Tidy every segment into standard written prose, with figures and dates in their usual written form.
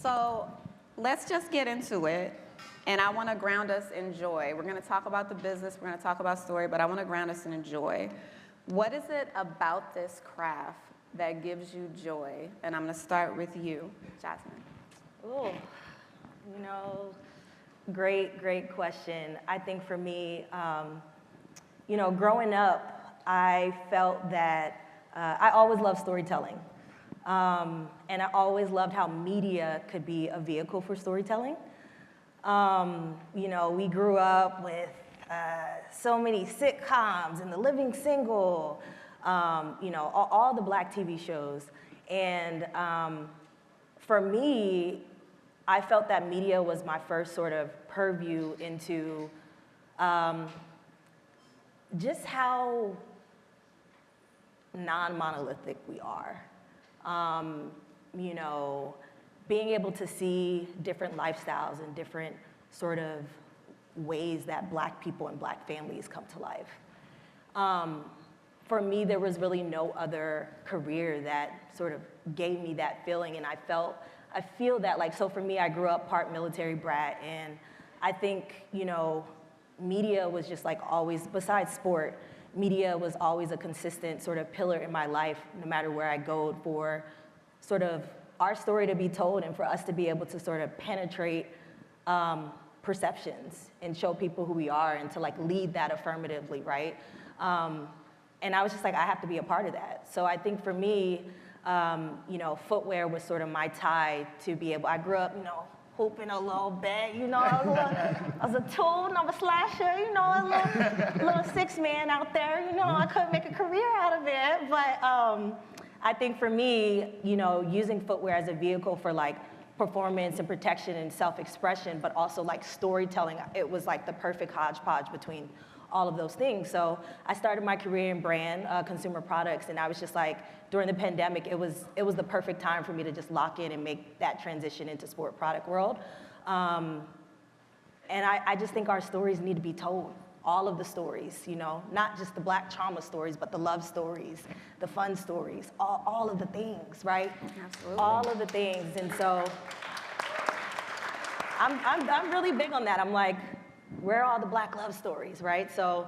So let's just get into it. And I want to ground us in joy. We're going to talk about the business, we're going to talk about story, but I want to ground us in joy. What is it about this craft that gives you joy? And I'm going to start with you, Jasmine. Oh, great question. I think for me, growing up, I felt that I always loved storytelling. And I always loved how media could be a vehicle for storytelling. We grew up with so many sitcoms and The Living Single, all the Black TV shows. And for me, I felt that media was my first sort of purview into just how non-monolithic we are. Being able to see different lifestyles and different sort of ways that Black people and Black families come to life. For me, there was really no other career that sort of gave me that feeling, and I feel that, so for me, I grew up part military brat, and I think, media was just always, besides sport, media was always a consistent sort of pillar in my life, no matter where I go, for sort of our story to be told and for us to be able to sort of penetrate perceptions and show people who we are and to lead that affirmatively, right? And I was just I have to be a part of that. So I think for me, footwear was sort of my tie to be able, I grew up, hooping a little bit, I was a tool, and I was a slasher, a little six-man out there, I couldn't make a career out of it, but I think for me, using footwear as a vehicle for performance and protection and self-expression, but also storytelling, it was the perfect hodgepodge between all of those things. So I started my career in brand, consumer products, and I was just during the pandemic, it was the perfect time for me to just lock in and make that transition into sport product world. And I just think our stories need to be told. All of the stories, not just the Black trauma stories, but the love stories, the fun stories, all of the things, right? Absolutely. All of the things. And so I'm really big on that. I'm where are all the Black love stories, right? So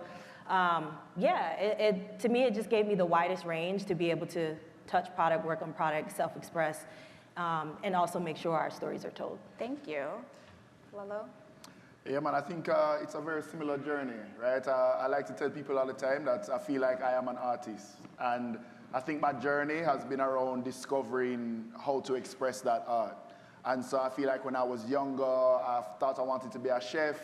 to me, it just gave me the widest range to be able to touch product, work on product, self-express, and also make sure our stories are told. Thank you. Lalo? Yeah, man, I think it's a very similar journey, right? I like to tell people all the time that I feel like I am an artist. And I think my journey has been around discovering how to express that art. And so I feel like when I was younger, I thought I wanted to be a chef,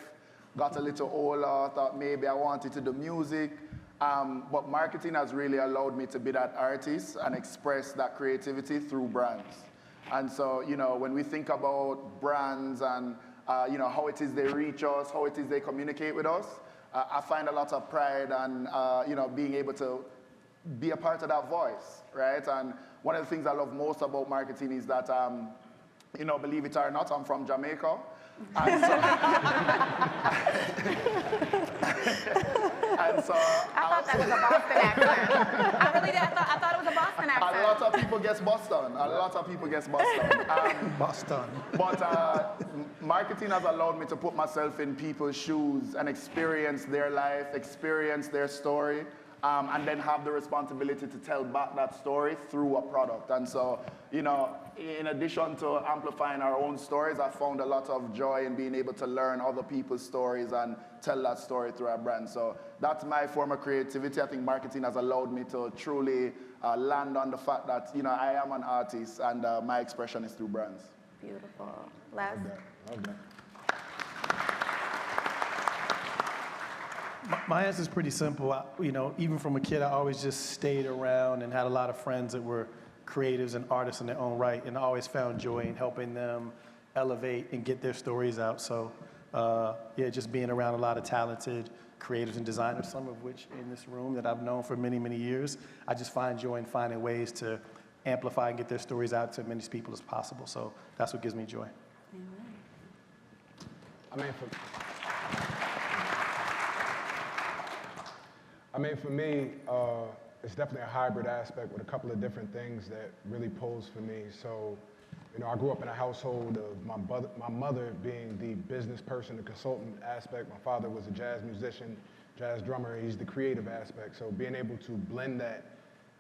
got a little older, thought maybe I wanted to do music. But marketing has really allowed me to be that artist and express that creativity through brands. And so, when we think about brands and how it is they reach us, how it is they communicate with us, I find a lot of pride and being able to be a part of that voice, right? And one of the things I love most about marketing is that, believe it or not, I'm from Jamaica. And so, I thought that was a Boston accent. I really did. I thought it was a Boston accent. A lot of people guess Boston. Boston. But marketing has allowed me to put myself in people's shoes and experience their life, experience their story, and then have the responsibility to tell back that story through a product. And so, in addition to amplifying our own stories, I found a lot of joy in being able to learn other people's stories and tell that story through our brand. So that's my form of creativity. I think marketing has allowed me to truly land on the fact that, I am an artist and my expression is through brands. Beautiful. Les? Love that. My answer is pretty simple. Even from a kid, I always just stayed around and had a lot of friends that were creatives and artists in their own right, and I always found joy in helping them elevate and get their stories out. So, just being around a lot of talented creatives and designers, some of which in this room that I've known for many, many years, I just find joy in finding ways to amplify and get their stories out to as many people as possible. So that's what gives me joy. For me, it's definitely a hybrid aspect with a couple of different things that really pulls for me. So You know, I grew up in a household of my mother being the business person, the consultant aspect. My father was a jazz musician, jazz drummer. He's the creative aspect. So being able to blend that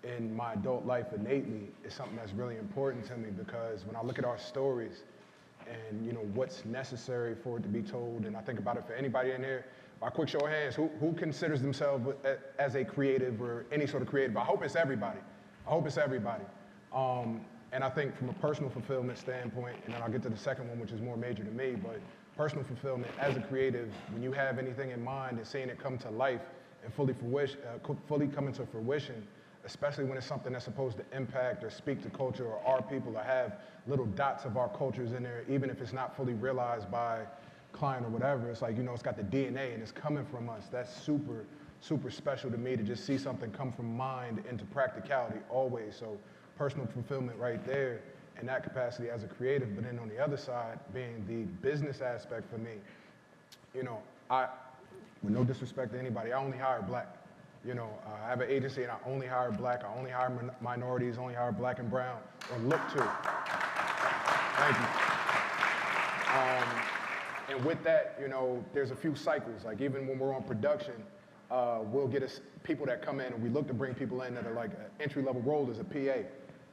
in my adult life innately is something that's really important to me, because when I look at our stories and, you know, what's necessary for it to be told, and I think about it for anybody in here, by quick show of hands, who considers themselves as a creative or any sort of creative? I hope it's everybody. I hope it's everybody. And I think from a personal fulfillment standpoint, and then I'll get to the second one, which is more major to me, but personal fulfillment as a creative, when you have anything in mind and seeing it come to life and fully come into fruition, especially when it's something that's supposed to impact or speak to culture or our people, or have little dots of our cultures in there, even if it's not fully realized by client or whatever, it's like, you know, it's got the DNA and it's coming from us. That's super, super special to me, to just see something come from mind into practicality always. So personal fulfillment right there in that capacity as a creative. But then on the other side, being the business aspect for me, you know, with no disrespect to anybody, I only hire black. You know, I have an agency and I only hire black. I only hire minorities, only hire black and brown, or look to. Thank you. And with that, you know, there's a few cycles. Like even when we're on production, we'll get people that come in, and we look to bring people in that are like an entry-level role as a PA.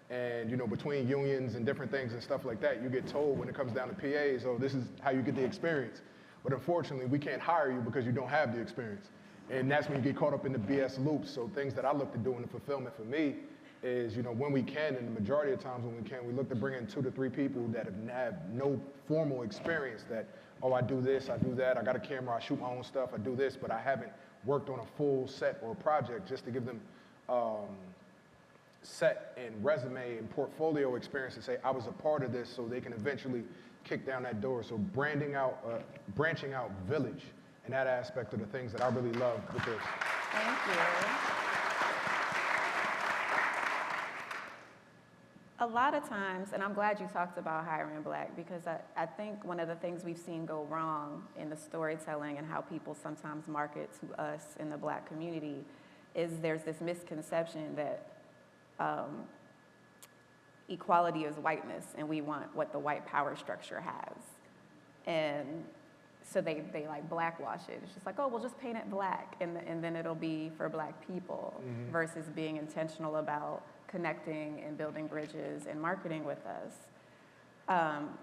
And, you know, between unions and different things and stuff like that, you get told when it comes down to PAs, oh, this is how you get the experience. But unfortunately, we can't hire you because you don't have the experience. And that's when you get caught up in the BS loops. So things that I look to do in the fulfillment for me is, you know, when we can, and the majority of times when we can, we look to bring in 2 to 3 people that have no formal experience, that, oh, I do this, I do that, I got a camera, I shoot my own stuff, I do this, but I haven't worked on a full set or project, just to give them set and resume and portfolio experience to say I was a part of this, so they can eventually kick down that door. So branching out village, and that aspect of the things that I really love with this. Thank you. A lot of times, and I'm glad you talked about hiring black, because I think one of the things we've seen go wrong in the storytelling and how people sometimes market to us in the black community is there's this misconception that equality is whiteness, and we want what the white power structure has. And so they like blackwash it. It's just like, oh, we'll just paint it black, and then it'll be for black people, versus being intentional about connecting and building bridges and marketing with us.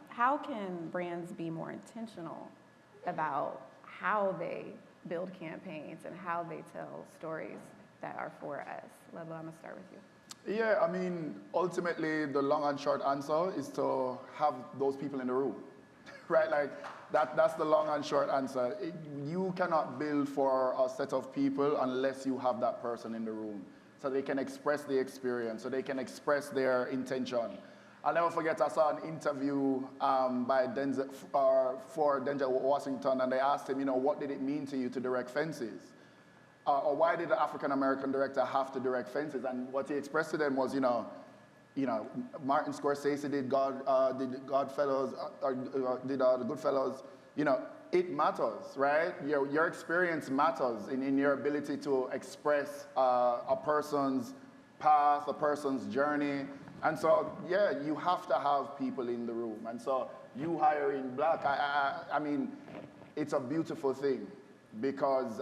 How can brands be more intentional about how they build campaigns and how they tell stories that are for us? Lelo, I'm gonna start with you. Yeah, I mean, ultimately, the long and short answer is to have those people in the room, right? Like, that's the long and short answer. You cannot build for a set of people unless you have that person in the room, so they can express the experience, so they can express their intention. I'll never forget, I saw an interview by for Denzel Washington, and they asked him, you know, what did it mean to you to direct Fences? Or why did the African-American director have to direct Fences? And what he expressed to them was, you know, Martin Scorsese did Godfellas, did the Goodfellas. You know, it matters, right? Your experience matters in your ability to express a person's path, a person's journey. And so, yeah, you have to have people in the room. And so you hiring black, I mean, it's a beautiful thing. Because,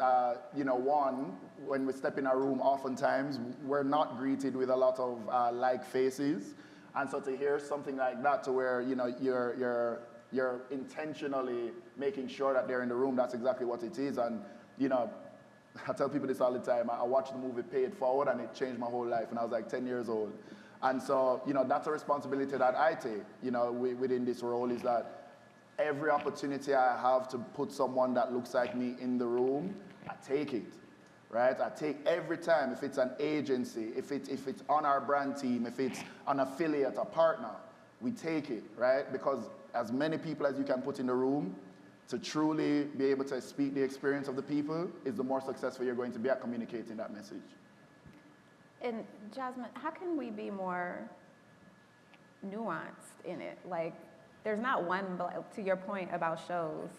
you know, one, when we step in a room, oftentimes we're not greeted with a lot of like faces. And so to hear something like that, to where, you know, you're intentionally making sure that they're in the room, that's exactly what it is. And, you know, I tell people this all the time. I watched the movie Pay It Forward, and it changed my whole life when I was like 10 years old. And so, you know, that's a responsibility that I take, you know, within this role, is that every opportunity I have to put someone that looks like me in the room, I take it, right? I take every time. If it's an agency, if it's on our brand team, if it's an affiliate, a partner, we take it, right? Because as many people as you can put in the room to truly be able to speak the experience of the people is the more successful you're going to be at communicating that message. And Jasmine, how can we be more nuanced in it? Like, there's not one, to your point about shows,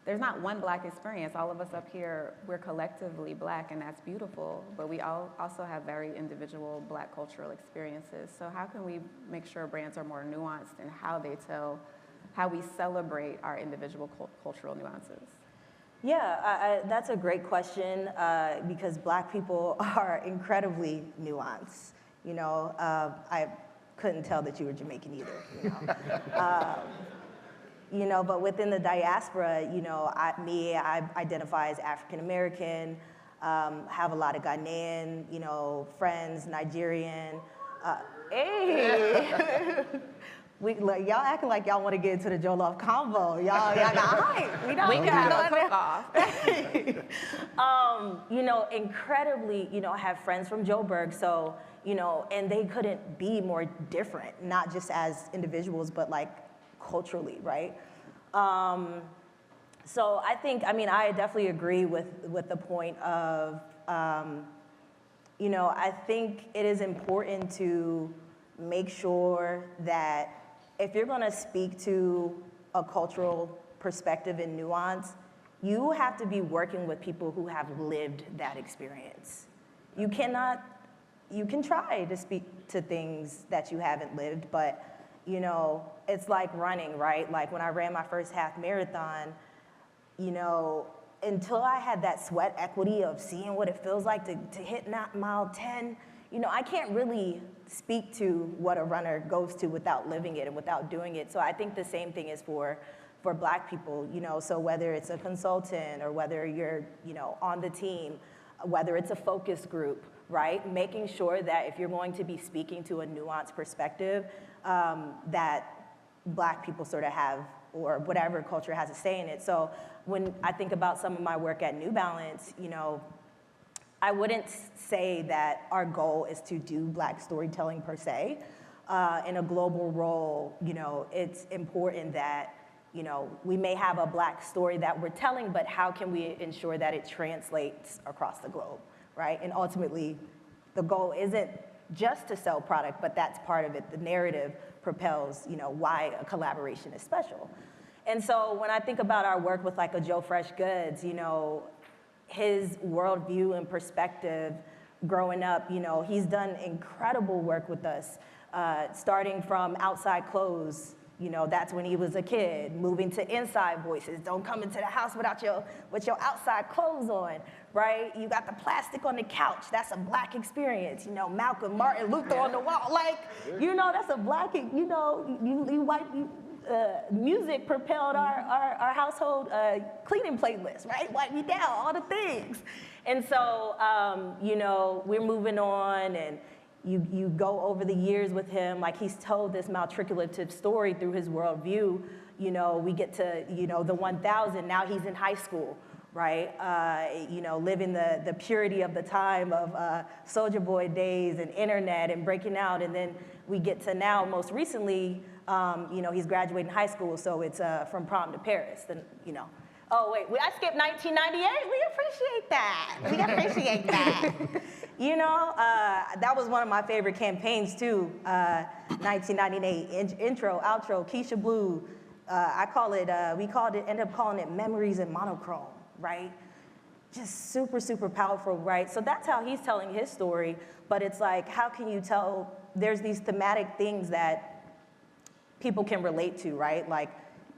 there's not one Black experience. All of us up here, we're collectively Black, and that's beautiful, but we all also have very individual Black cultural experiences. So how can we make sure brands are more nuanced in how they tell, how we celebrate our individual cultural nuances? Yeah, that's a great question because Black people are incredibly nuanced. You know, I couldn't tell that you were Jamaican either, you know. You know, but within the diaspora, you know, I identify as African American, have a lot of Ghanaian, you know, friends, Nigerian. Hey, like, y'all acting like y'all want to get into the Jollof combo. Y'all got hype. We can have a cook-off. You know, incredibly, you know, I have friends from Joburg, so, you know, and they couldn't be more different, not just as individuals, but like culturally, right? So I think, I mean, I definitely agree with the point of, you know, I think it is important to make sure that if you're gonna speak to a cultural perspective and nuance, you have to be working with people who have lived that experience. You can try to speak to things that you haven't lived, but you know, it's like running, right? Like when I ran my first half marathon, you know, until I had that sweat equity of seeing what it feels like to hit mile 10, you know, I can't really speak to what a runner goes to without living it and without doing it. So I think the same thing is for Black people, you know, so whether it's a consultant or whether you're, you know, on the team, whether it's a focus group, right? Making sure that if you're going to be speaking to a nuanced perspective, that Black people sort of have, or whatever culture has a say in it. So when I think about some of my work at New Balance, you know, I wouldn't say that our goal is to do Black storytelling per se. In a global role, you know, it's important that, you know, we may have a Black story that we're telling, but how can we ensure that it translates across the globe, right? And ultimately, the goal isn't just to sell product, but that's part of it. The narrative propels, you know, why a collaboration is special. And so when I think about our work with like a Joe Fresh Goods, you know, his worldview and perspective growing up, you know, he's done incredible work with us, starting from outside clothes. You know, that's when he was a kid, moving to inside voices. Don't come into the house with your outside clothes on, right? You got the plastic on the couch. That's a Black experience. You know, Malcolm, Martin Luther on the wall. Like, you know, that's a Black, you know, music propelled our household cleaning playlist, right? Wipe me down, all the things. And so, you know, we're moving on, and you go over the years with him, like he's told this matriculative story through his worldview. You know, we get to, you know, the 1000, now he's in high school, right? You know, living the purity of the time of Soulja Boy days and internet and breaking out. And then we get to now, most recently, you know, he's graduating high school, so it's from prom to Paris, and, you know. Oh, wait, I skipped 1998? We appreciate that. We appreciate that. You know, that was one of my favorite campaigns, too. 1998, intro, outro, Keisha Blue. Ended up calling it Memories in Monochrome, right? Just super, super powerful, right? So that's how he's telling his story, but it's like, how can you tell, there's these thematic things that people can relate to, right? Like,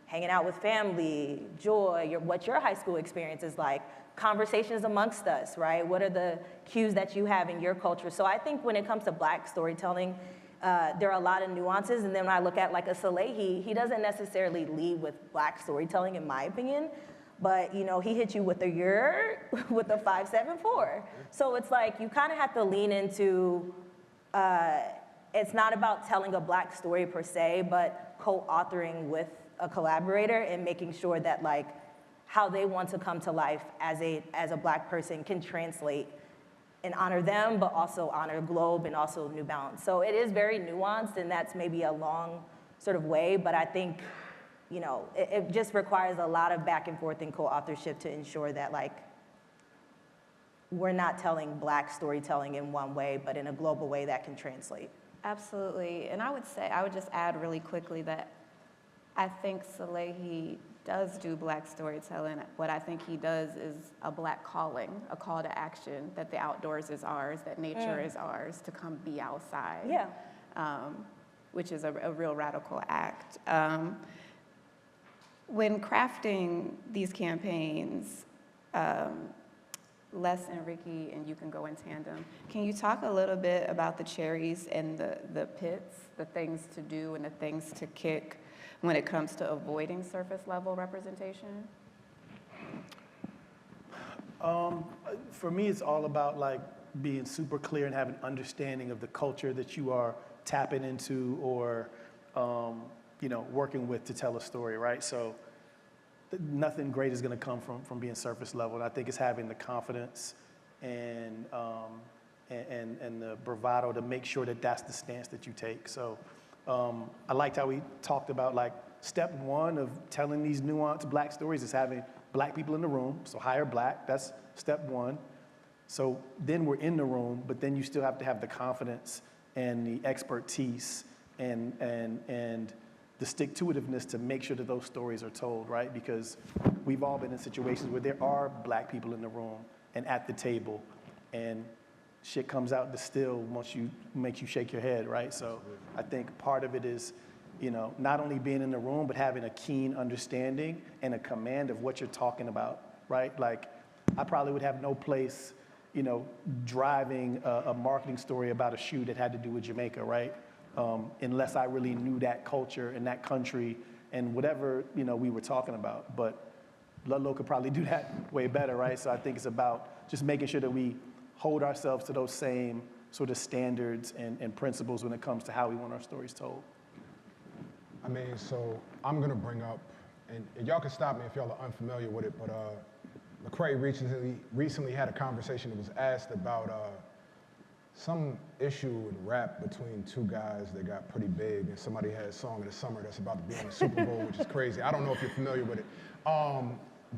hanging out with family, joy, what your high school experience is like, conversations amongst us, right? What are the cues that you have in your culture? So I think when it comes to Black storytelling, there are a lot of nuances. And then when I look at like a Salehi, he doesn't necessarily lead with Black storytelling, in my opinion, but you know, he hits you with with a 574. So it's like, you kind of have to lean into, it's not about telling a Black story per se, but co-authoring with a collaborator and making sure that like how they want to come to life as a Black person can translate and honor them, but also honor Globe and also New Balance. So it is very nuanced, and that's maybe a long sort of way, but I think, you know, it just requires a lot of back and forth and co-authorship to ensure that like we're not telling Black storytelling in one way, but in a global way that can translate. Absolutely, and I would just add really quickly that I think Salehi does do Black storytelling. What I think he does is a Black calling, a call to action, that the outdoors is ours, that nature is ours, to come be outside. Yeah. Which is a real radical act. When crafting these campaigns, Les and Ricky, and you can go in tandem, can you talk a little bit about the cherries and the pits, the things to do and the things to kick when it comes to avoiding surface level representation? For me, it's all about like being super clear and having understanding of the culture that you are tapping into or, working with to tell a story, right? So nothing great is going to come from being surface level. And I think it's having the confidence and the bravado to make sure that that's the stance that you take. So I liked how we talked about like step one of telling these nuanced Black stories is having Black people in the room. So hire Black, that's step one. So then we're in the room, but then you still have to have the confidence and the expertise and the stick-to-itiveness to make sure that those stories are told, right? Because we've all been in situations where there are Black people in the room and at the table, and shit comes out distilled once you makes you shake your head, right? So I think part of it is, not only being in the room, but having a keen understanding and a command of what you're talking about, right? Like, I probably would have no place, driving a marketing story about a shoe that had to do with Jamaica, right? Unless I really knew that culture and that country and whatever, we were talking about. But Ludlow could probably do that way better, right? So I think it's about just making sure that we hold ourselves to those same sort of standards and principles when it comes to how we want our stories told. I mean, so I'm gonna bring up, and y'all can stop me if y'all are unfamiliar with it, but Lecrae recently had a conversation that was asked about some issue in rap between two guys that got pretty big, and somebody had a song of the summer that's about to be on the Super Bowl, which is crazy. I don't know if you're familiar with it.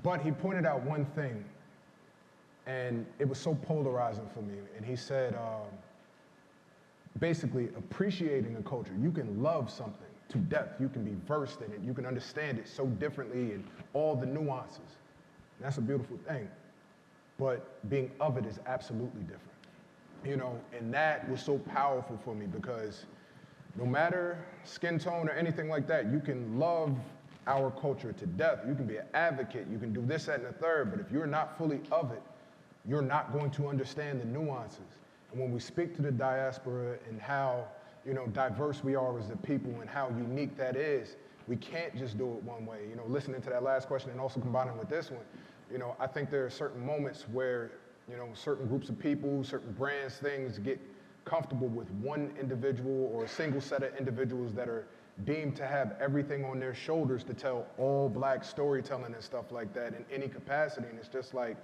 But he pointed out one thing, and it was so polarizing for me. And he said, basically, appreciating a culture. You can love something to death. You can be versed in it. You can understand it so differently and all the nuances. And that's a beautiful thing. But being of it is absolutely different. And that was so powerful for me because no matter skin tone or anything like that, you can love our culture to death. You can be an advocate. You can do this, that, and the third. But if you're not fully of it, you're not going to understand the nuances. And when we speak to the diaspora and how, diverse we are as a people and how unique that is, we can't just do it one way. Listening to that last question and also combining with this one, I think there are certain moments where, certain groups of people, certain brands, things get comfortable with one individual or a single set of individuals that are deemed to have everything on their shoulders to tell all Black storytelling and stuff like that in any capacity. And it's just like,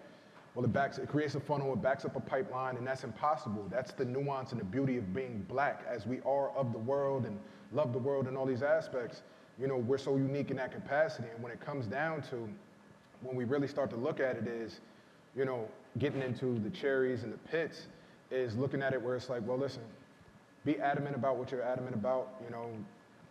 well, it creates a funnel, it backs up a pipeline, and that's impossible. That's the nuance and the beauty of being Black, as we are of the world and love the world in all these aspects. We're so unique in that capacity. And when it comes down to, when we really start to look at it is, getting into the cherries and the pits, is looking at it where it's like, well, listen, be adamant about what you're adamant about,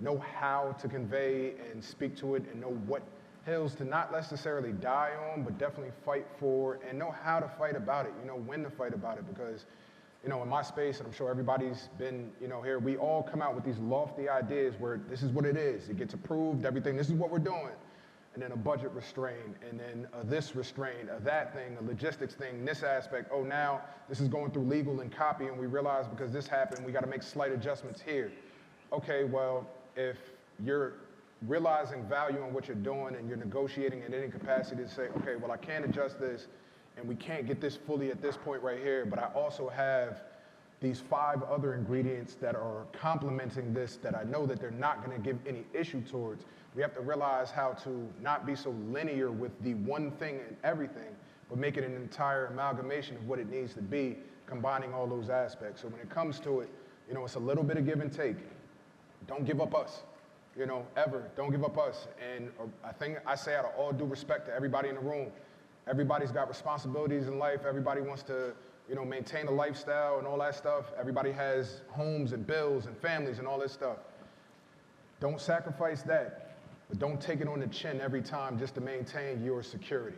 know how to convey and speak to it and know what hills to not necessarily die on, but definitely fight for, and know how to fight about it, when to fight about it. Because, in my space, and I'm sure everybody's been, here, we all come out with these lofty ideas where this is what it is. It gets approved, everything, this is what we're doing. And then a budget restraint, and then this restraint, that thing, a logistics thing, this aspect. Oh, now this is going through legal and copy, and we realize because this happened, we got to make slight adjustments here. Okay, well, if you're realizing value in what you're doing and you're negotiating in any capacity to say, okay, well, I can't adjust this, and we can't get this fully at this point right here, but I also have these 5 other ingredients that are complementing this that I know that they're not going to give any issue towards. We have to realize how to not be so linear with the one thing and everything, but make it an entire amalgamation of what it needs to be, combining all those aspects. So when it comes to it, it's a little bit of give and take. Don't give up us, ever. Don't give up us. And I think I say out of all due respect to everybody in the room, everybody's got responsibilities in life. Everybody wants to, maintain a lifestyle and all that stuff. Everybody has homes and bills and families and all this stuff. Don't sacrifice that. but don't take it on the chin every time just to maintain your security.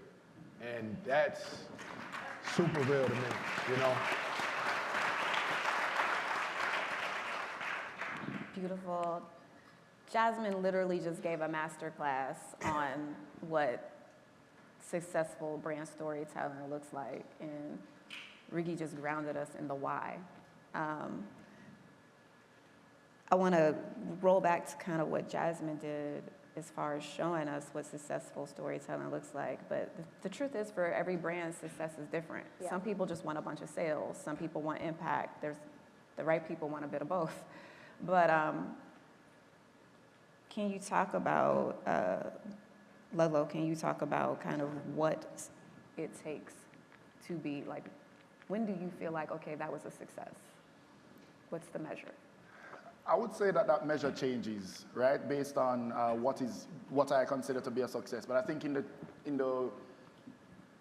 And that's super real to me, you know? Beautiful. Jasmine literally just gave a master class on what successful brand storytelling looks like, and Ricky just grounded us in the why. I want to roll back to kind of what Jasmine did as far as showing us what successful storytelling looks like. But the truth is, for every brand, success is different. Yeah. Some people just want a bunch of sales. Some people want impact. The right people want a bit of both. But can you talk about, Ludlow, can you talk about kind of what it takes to be, like, when do you feel like, okay, that was a success? What's the measure? I would say that that measure changes, right, based on what I consider to be a success. But I think in the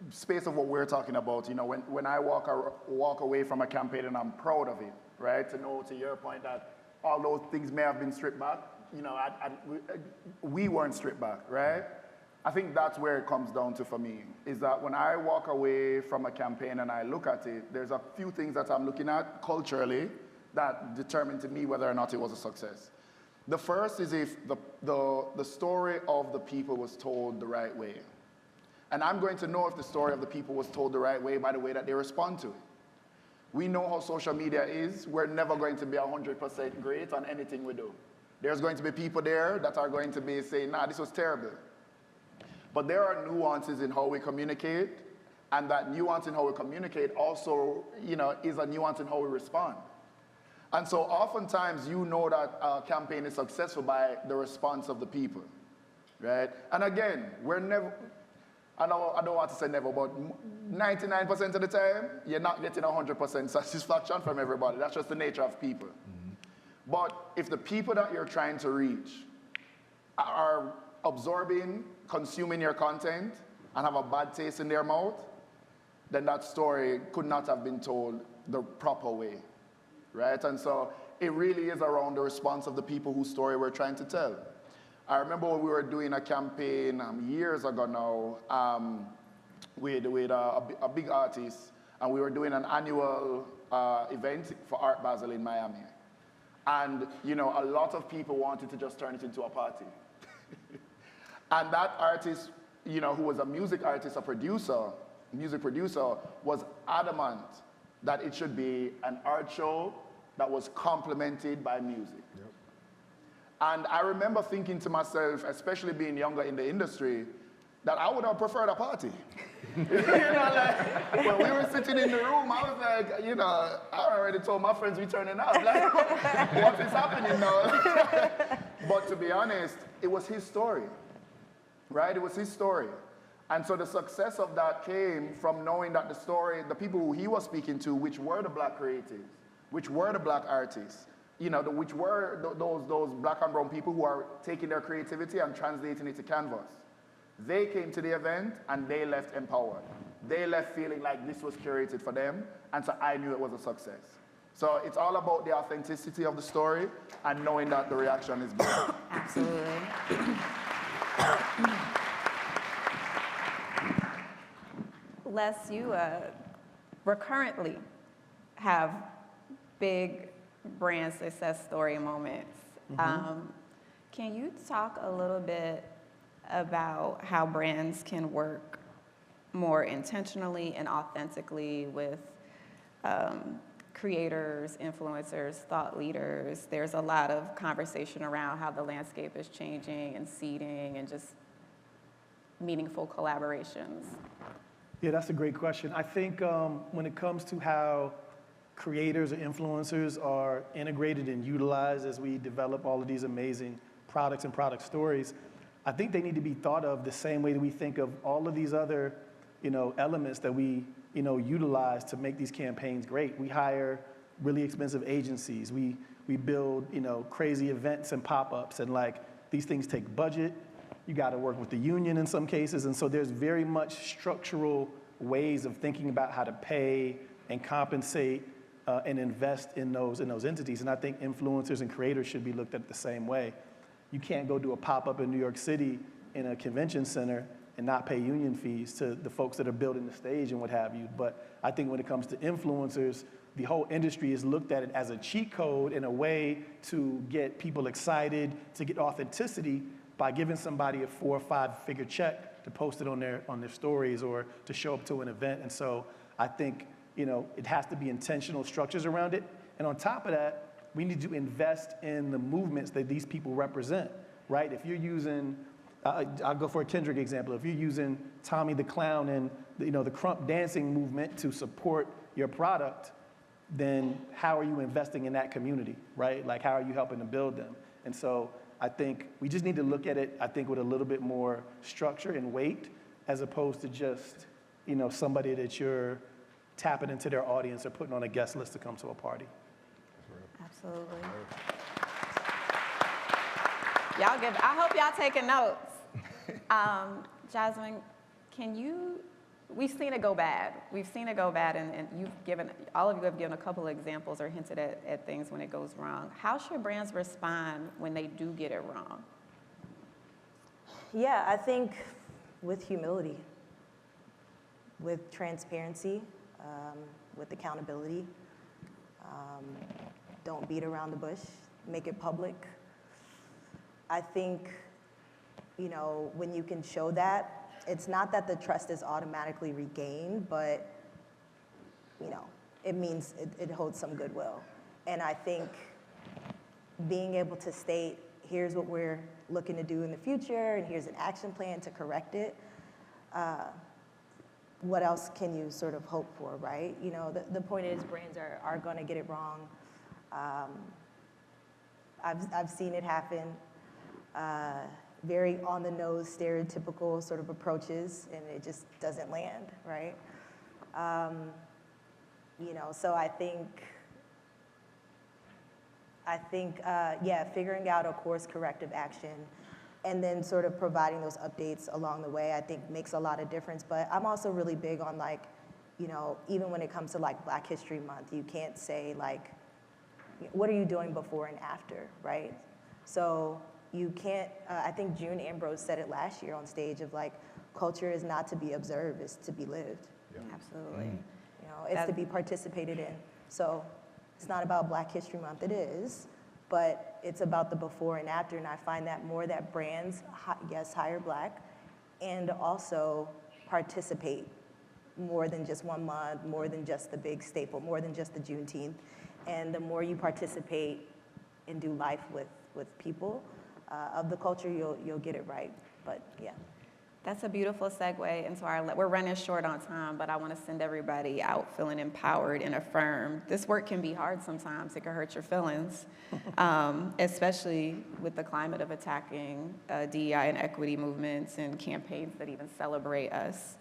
space of what we're talking about, you know, when I walk away from a campaign and I'm proud of it, right, to know, to your point, that although things may have been stripped back, you know, we weren't stripped back, right? I think that's where it comes down to for me, is that when I walk away from a campaign and I look at it, there's a few things that I'm looking at culturally that determine to me whether or not it was a success. The first is if the story of the people was told the right way. And I'm going to know if the story of the people was told the right way by the way that they respond to it. We know how social media is. We're never going to be 100% great on anything we do. There's going to be people there that are going to be saying, nah, this was terrible. But there are nuances in how we communicate, and that nuance in how we communicate also, you know, is a nuance in how we respond. And so oftentimes you know that a campaign is successful by the response of the people, right? And again, we're never, I don't want to say never, but 99% of the time, you're not getting 100% satisfaction from everybody. That's just the nature of people. Mm-hmm. But if the people that you're trying to reach are absorbing, consuming your content, and have a bad taste in their mouth, then that story could not have been told the proper way. Right? And so it really is around the response of the people whose story we're trying to tell. I remember when we were doing a campaign years ago now with a big artist, and we were doing an annual event for Art Basel in Miami. And, you know, a lot of people wanted to just turn it into a party. And that artist, you know, who was a music artist, music producer, was adamant that it should be an art show that was complemented by music. Yep. And I remember thinking to myself, especially being younger in the industry, that I would have preferred a party. You know, like, when we were sitting in the room, I was like, you know, I already told my friends we're turning up. Like, what is happening now? But to be honest, it was his story, right? It was his story. And so the success of that came from knowing that the story, the people who he was speaking to, which were the black creatives, which were the black artists, you know, which were those black and brown people who are taking their creativity and translating it to canvas. They came to the event and they left empowered. They left feeling like this was curated for them, and so I knew it was a success. So it's all about the authenticity of the story and knowing that the reaction is good. Absolutely. Les, you recurrently have big brand success story moments. Mm-hmm. Can you talk a little bit about how brands can work more intentionally and authentically with creators, influencers, thought leaders? There's a lot of conversation around how the landscape is changing and seeding and just meaningful collaborations. Yeah, that's a great question. I think when it comes to how creators or influencers are integrated and utilized as we develop all of these amazing products and product stories, I think they need to be thought of the same way that we think of all of these other, you know, elements that we, you know, utilize to make these campaigns great. We hire really expensive agencies. We build, you know, crazy events and pop-ups, and like these things take budget. You got to work with the union in some cases, and so there's very much structural ways of thinking about how to pay and compensate and invest in those entities. And I think influencers and creators should be looked at the same way. You can't go do a pop-up in New York City in a convention center and not pay union fees to the folks that are building the stage and what have you. But I think when it comes to influencers, the whole industry has looked at it as a cheat code in a way to get people excited, to get authenticity by giving somebody a 4 or 5 figure check to post it on their stories or to show up to an event. And so I think, it has to be intentional structures around it. And on top of that, we need to invest in the movements that these people represent, right? If you're using, I'll go for a Kendrick example. If you're using Tommy the Clown and the crump dancing movement to support your product, then how are you investing in that community, right? Like, how are you helping to build them? And so I think we just need to look at it, I think, with a little bit more structure and weight, as opposed to just, somebody that you're tapping into their audience or putting on a guest list to come to a party. Absolutely. I hope y'all taking notes. Jasmine, we've seen it go bad. We've seen it go bad, and all of you have given a couple of examples or hinted at things when it goes wrong. How should brands respond when they do get it wrong? Yeah, I think with humility, with transparency, with accountability. Don't beat around the bush, make it public. I think, when you can show that, it's not that the trust is automatically regained, but, it means it holds some goodwill. And I think being able to state, here's what we're looking to do in the future, and here's an action plan to correct it, what else can you sort of hope for, right? The point is brands are going to get it wrong. I've seen it happen. Very on the nose, stereotypical sort of approaches, and it just doesn't land, right? So I think, figuring out a course corrective action and then sort of providing those updates along the way, I think makes a lot of difference. But I'm also really big on even when it comes to Black History Month, you can't say what are you doing before and after, right? So you can't, I think June Ambrose said it last year on stage of culture is not to be observed, it's to be lived. Yeah. Absolutely. It's to be participated in. So it's not about Black History Month, it is, but it's about the before and after, and I find that more that brands, yes, hire Black, and also participate more than just 1 month, more than just the big staple, more than just the Juneteenth. And the more you participate and do life with people of the culture, you'll get it right. But yeah. That's a beautiful segue into we're running short on time, but I want to send everybody out feeling empowered and affirmed. This work can be hard sometimes. It can hurt your feelings, especially with the climate of attacking DEI and equity movements and campaigns that even celebrate us.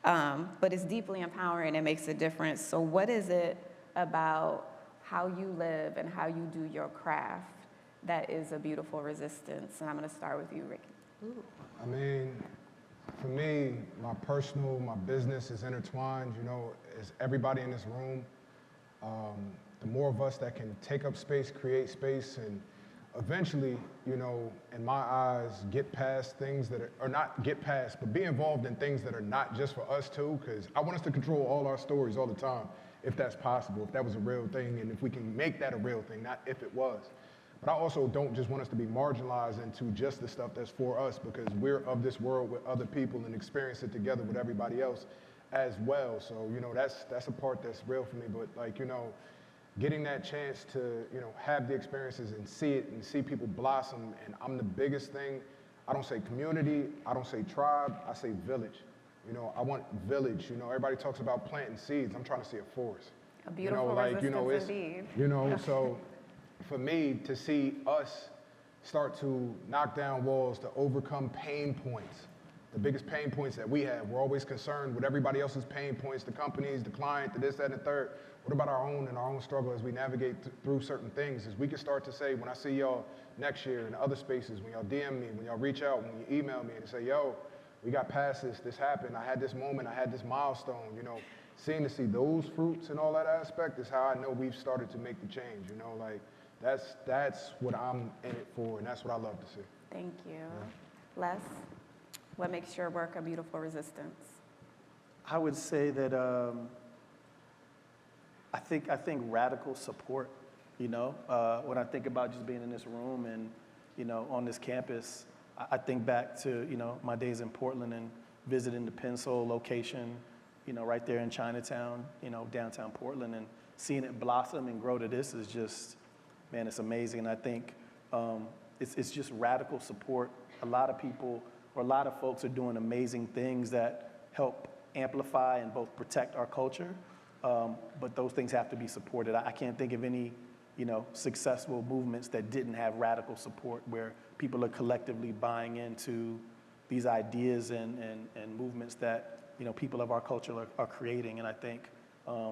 But it's deeply empowering. It makes a difference. So what is it about how you live and how you do your craft that is a beautiful resistance? And I'm going to start with you, Ricky. Ooh. I mean, for me, my personal, my business is intertwined, as everybody in this room. The more of us that can take up space, create space, and eventually, in my eyes, get past things that are not get past, but be involved in things that are not just for us too, because I want us to control all our stories all the time, if that's possible, if that was a real thing, and if we can make that a real thing, not if it was. But I also don't just want us to be marginalized into just the stuff that's for us, because we're of this world with other people and experience it together with everybody else as well. So, that's a part that's real for me. But getting that chance to, have the experiences and see it and see people blossom. And I'm the biggest thing. I don't say community. I don't say tribe. I say village. I want village. Everybody talks about planting seeds. I'm trying to see a forest. A beautiful resistance indeed. So for me to see us start to knock down walls, to overcome pain points, the biggest pain points that we have. We're always concerned with everybody else's pain points, the companies, the client, the this, that, and the third. What about our own and our own struggle as we navigate through certain things? Is we can start to say, when I see y'all next year in other spaces, when y'all DM me, when y'all reach out, when you email me and say, yo, we got past this happened, I had this moment, I had this milestone, seeing to see those fruits and all that aspect is how I know we've started to make the change, That's what I'm in it for, and that's what I love to see. Thank you. Les, what makes your work a beautiful resistance? I would say that I think radical support. When I think about just being in this room and on this campus, I think back to my days in Portland and visiting the Pencil location, right there in Chinatown, downtown Portland, and seeing it blossom and grow to this is just, man, it's amazing. And I think it's just radical support. A lot of people, or a lot of folks, are doing amazing things that help amplify and both protect our culture, but those things have to be supported. I can't think of any successful movements that didn't have radical support, where people are collectively buying into these ideas and movements that people of our culture are creating. And I think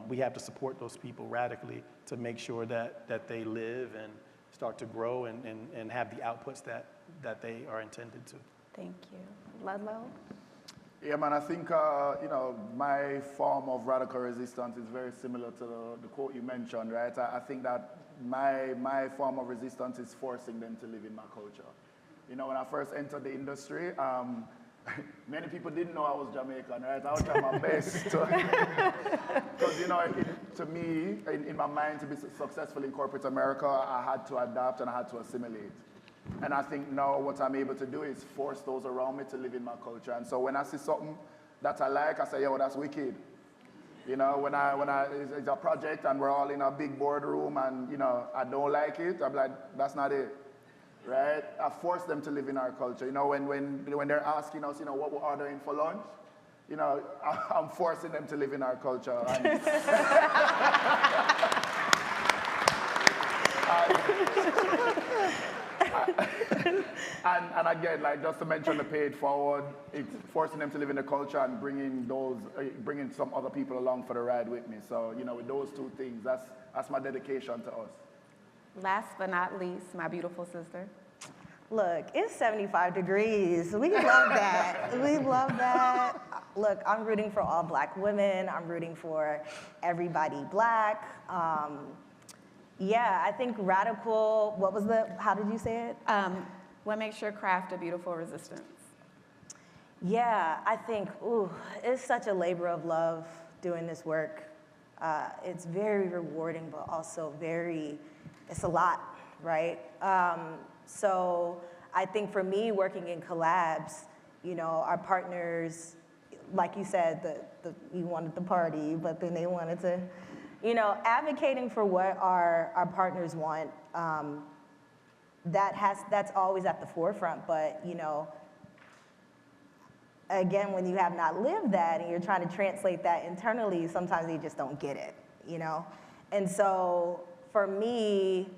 we have to support those people radically to make sure that they live and start to grow and have the outputs that they are intended to. Thank you. Ludlow? Yeah, man, I think, my form of radical resistance is very similar to the quote you mentioned, right? I think that my form of resistance is forcing them to live in my culture. When I first entered the industry, many people didn't know I was Jamaican, right? I would try my best to, because, to me, in my mind, to be successful in corporate America, I had to adapt and I had to assimilate. And I think now what I'm able to do is force those around me to live in my culture. And so when I see something that I like, I say, yo, that's wicked. When it's a project and we're all in a big boardroom and, I don't like it, I'm like, that's not it, right? I force them to live in our culture. When they're asking us, what we're ordering for lunch, I'm forcing them to live in our culture. And again, like just to mention the pay it forward, it's forcing them to live in the culture and bringing some other people along for the ride with me. So, with those two things, that's my dedication to us. Last but not least, my beautiful sister. Look, it's 75 degrees. We love that. We love that. Look, I'm rooting for all Black women. I'm rooting for everybody Black. Yeah, I think radical, how did you say it? What makes your craft a beautiful resistance? Yeah, I think, it's such a labor of love doing this work. It's very rewarding, but also it's a lot, right? So I think for me, working in collabs, our partners, like you said, you wanted the party, but then they wanted to, advocating for what our partners want, that's always at the forefront. But, again, when you have not lived that and you're trying to translate that internally, sometimes you just don't get it, And so for me,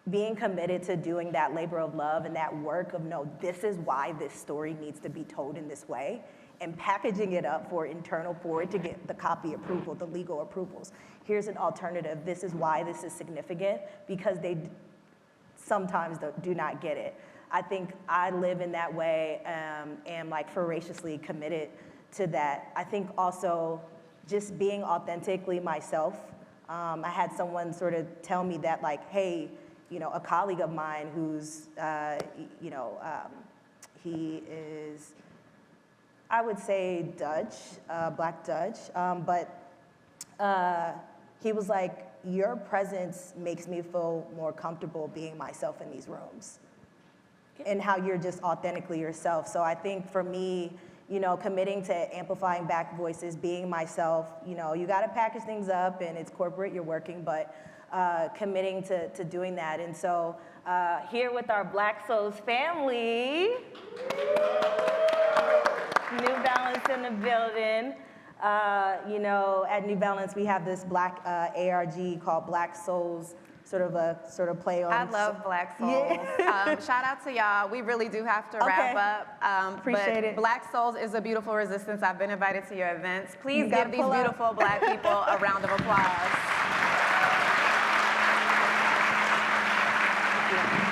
being committed to doing that labor of love and that work of, no, this is why this story needs to be told in this way, and packaging it up for it to get the copy approval, the legal approvals. Here's an alternative. This is why this is significant, because they sometimes do not get it. I think I live in that way, and like voraciously committed to that. I think also just being authentically myself. I had someone sort of tell me that, like, hey, a colleague of mine who's, he is, I would say Dutch, Black Dutch, but he was like, your presence makes me feel more comfortable being myself in these rooms, and how you're just authentically yourself. So I think for me, committing to amplifying Black voices, being myself, you got to package things up, and it's corporate, you're working, but committing to doing that. And so here with our Black Souls family, New Balance in the building. At New Balance, we have this Black ARG called Black Souls, sort of play on. I love Black Souls. Yeah. Shout out to y'all. We really do have to wrap up. Appreciate it. Black Souls is a beautiful resistance. I've been invited to your events. Please You give gotta these pull up. beautiful Black people a round of applause. Thank you.